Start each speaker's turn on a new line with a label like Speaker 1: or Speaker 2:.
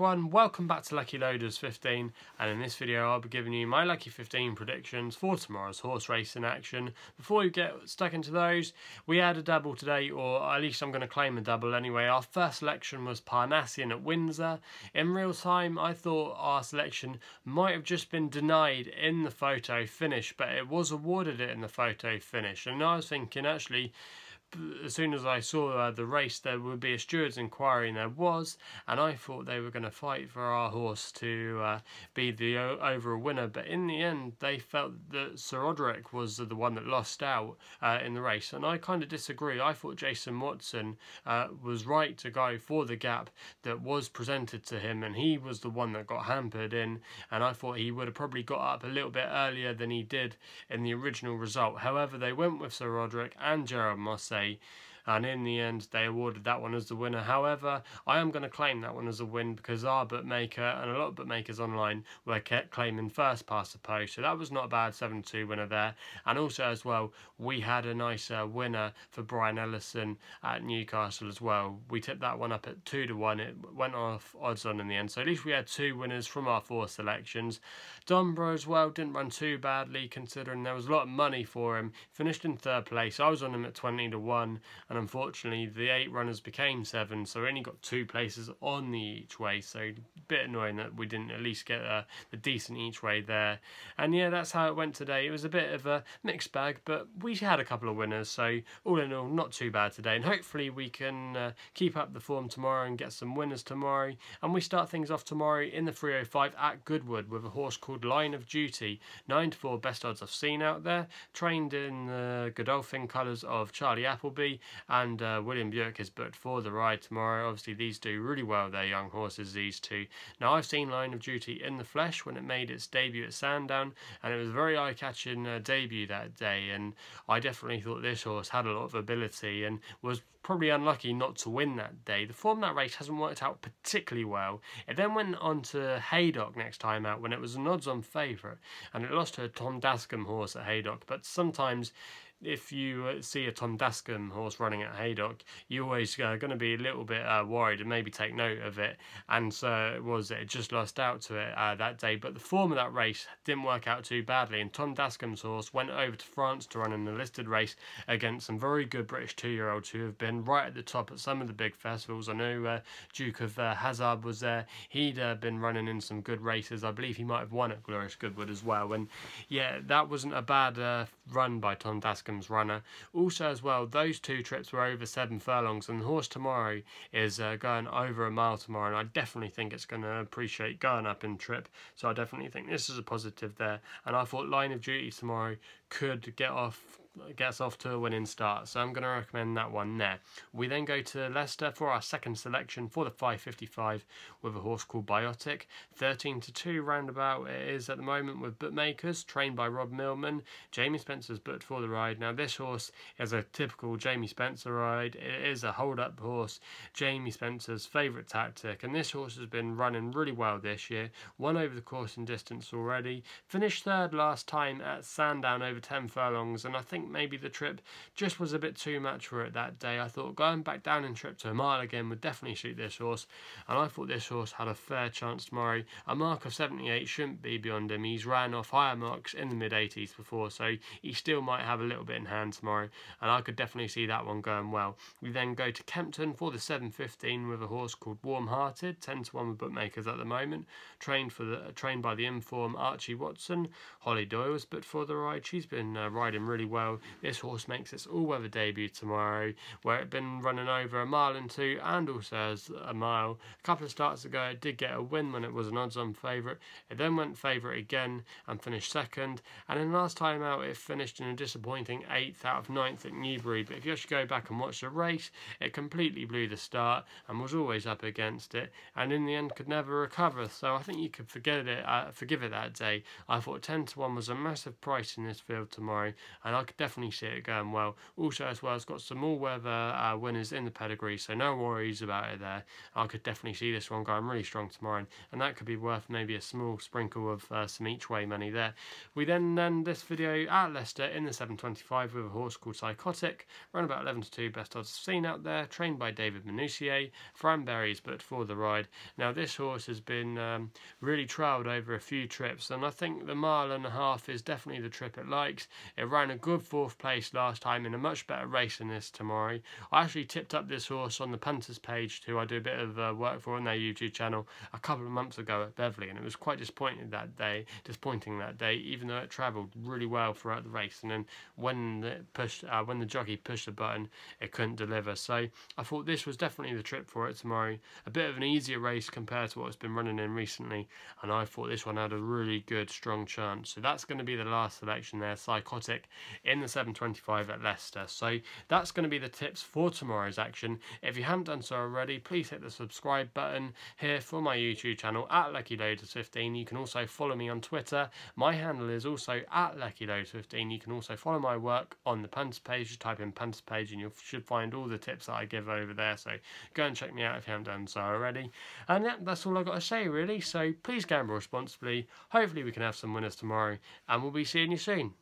Speaker 1: everyone, welcome back to Lucky15, and in this video I'll be giving you my Lucky 15 predictions for tomorrow's horse racing action. Before we get stuck into those, we had a double today, or at least I'm going to claim a double anyway. Our first selection was Parnassian at Windsor. In real time I thought our selection might have just been denied in the photo finish, but it was awarded it in the photo finish, and I was thinking actually, as soon as I saw the race, there would be a steward's inquiry, and there was, and I thought they were going to fight for our horse to be the overall winner, but in the end they felt that Psychotic was the one that lost out in the race, and I kind of disagree. I thought Jason Watson was right to go for the gap that was presented to him, and he was the one that got hampered in, and I thought he would have probably got up a little bit earlier than he did in the original result. However, they went with Psychotic and Gerald Mosse, and in the end they awarded that one as the winner. However, I am going to claim that one as a win because our bookmaker and a lot of bookmakers online were kept claiming first past the post, so that was not a bad 7-2 winner there. And also as well, we had a nice winner for Brian Ellison at Newcastle as well. We tipped that one up at 2-1. It went off odds on in the end, so at least we had two winners from our four selections. Dunborough as well didn't run too badly considering there was a lot of money for him. Finished in third place. I was on him at 20-1, and unfortunately the 8 runners became 7, so we only got 2 places on the each way, so a bit annoying that we didn't at least get the decent each way there. And yeah, that's how it went today. It was a bit of a mixed bag, but we had a couple of winners, so all in all not too bad today, and hopefully we can keep up the form tomorrow and get some winners tomorrow. And we start things off tomorrow in the 305 at Goodwood with a horse called Line of Duty. 9-4 best odds I've seen out there, trained in the Godolphin colours of Charlie Appleby, and William Buick is booked for the ride tomorrow. Obviously these do really well, they're young horses, these two. Now I've seen Line of Duty in the flesh when it made its debut at Sandown, and it was a very eye-catching debut that day, and I definitely thought this horse had a lot of ability and was probably unlucky not to win that day. The form of that race hasn't worked out particularly well. It then went on to Haydock next time out when it was an odds-on favourite, and it lost to a Tom Dascombe horse at Haydock. But sometimes if you see a Tom Dascombe horse running at Haydock, you're always going to be a little bit worried and maybe take note of it, and so it just lost out to it that day. But the form of that race didn't work out too badly, and Tom Dascombe's horse went over to France to run in the listed race against some very good British 2-year-olds who have been right at the top at some of the big festivals. I know Duke of Hazard was there. He'd been running in some good races. I believe he might have won at Glorious Goodwood as well, and yeah, that wasn't a bad run by Tom Dascombe runner. Also as well, those two trips were over 7 furlongs, and the horse tomorrow is going over a mile tomorrow, and I definitely think it's going to appreciate going up in trip, so I definitely think this is a positive there. And I thought Line of Duty tomorrow could gets off to a winning start, so I'm going to recommend that one there. We then go to Leicester for our second selection for the 555 with a horse called Biotic. 13-2 roundabout it is at the moment with bookmakers, trained by Rob Millman. Jamie Spencer's booked for the ride. Now this horse is a typical Jamie Spencer ride. It is a hold-up horse, Jamie Spencer's favourite tactic, and this horse has been running really well this year. Won over the course and distance already. Finished third last time at Sandown over 10 furlongs, and I think maybe the trip just was a bit too much for it that day. I thought going back down in trip to a mile again would definitely suit this horse, and I thought this horse had a fair chance tomorrow. A mark of 78 shouldn't be beyond him. He's ran off higher marks in the mid-80s before, so he still might have a little bit in hand tomorrow, and I could definitely see that one going well. We then go to Kempton for the 7:15 with a horse called Warmhearted. 10-1 with bookmakers at the moment, trained by the inform Archie Watson. Holly Doyle's but for the ride. She's been riding really well. This horse makes its all-weather debut tomorrow, where it had been running over a mile and 2 and also as a mile. A couple of starts ago it did get a win when it was an odds-on favourite. It then went favourite again and finished second, and then last time out it finished in a disappointing 8th out of 9th at Newbury. But if you actually go back and watch the race, it completely blew the start and was always up against it, and in the end could never recover, so I think you could forgive it that day. I thought 10-1 was a massive price in this field tomorrow, and I could definitely see it going well. Also as well, it's got some all-weather winners in the pedigree, so no worries about it there. I could definitely see this one going really strong tomorrow, and that could be worth maybe a small sprinkle of some each-way money there. We then end this video at Leicester in the 725 with a horse called Psychotic, around about 11 to 2, best odds seen out there, trained by David Minussier. Fran Berry's but for the ride. Now this horse has been really trialled over a few trips, and I think the 1.5 miles is definitely the trip it likes. It ran a good 4th place last time in a much better race than this tomorrow. I actually tipped up this horse on the punters page, who I do a bit of work for on their YouTube channel, a couple of months ago at Beverley, and it was quite disappointing that day, even though it travelled really well throughout the race, and then when the jockey pushed the button, it couldn't deliver. So I thought this was definitely the trip for it tomorrow. A bit of an easier race compared to what it's been running in recently, and I thought this one had a really good strong chance. So that's going to be the last selection there, Psychotic in the 725 at Leicester. So that's going to be the tips for tomorrow's action. If you haven't done so already, please hit the subscribe button here for my YouTube channel at Lucky15. You can also follow me on Twitter. My handle is also at Lucky15. You can also follow my work on the punters page. Just type in punters page and you should find all the tips that I give over there. So go and check me out if you haven't done so already. And yeah, that's all I've got to say really. So please gamble responsibly. Hopefully we can have some winners tomorrow, and we'll be seeing you soon.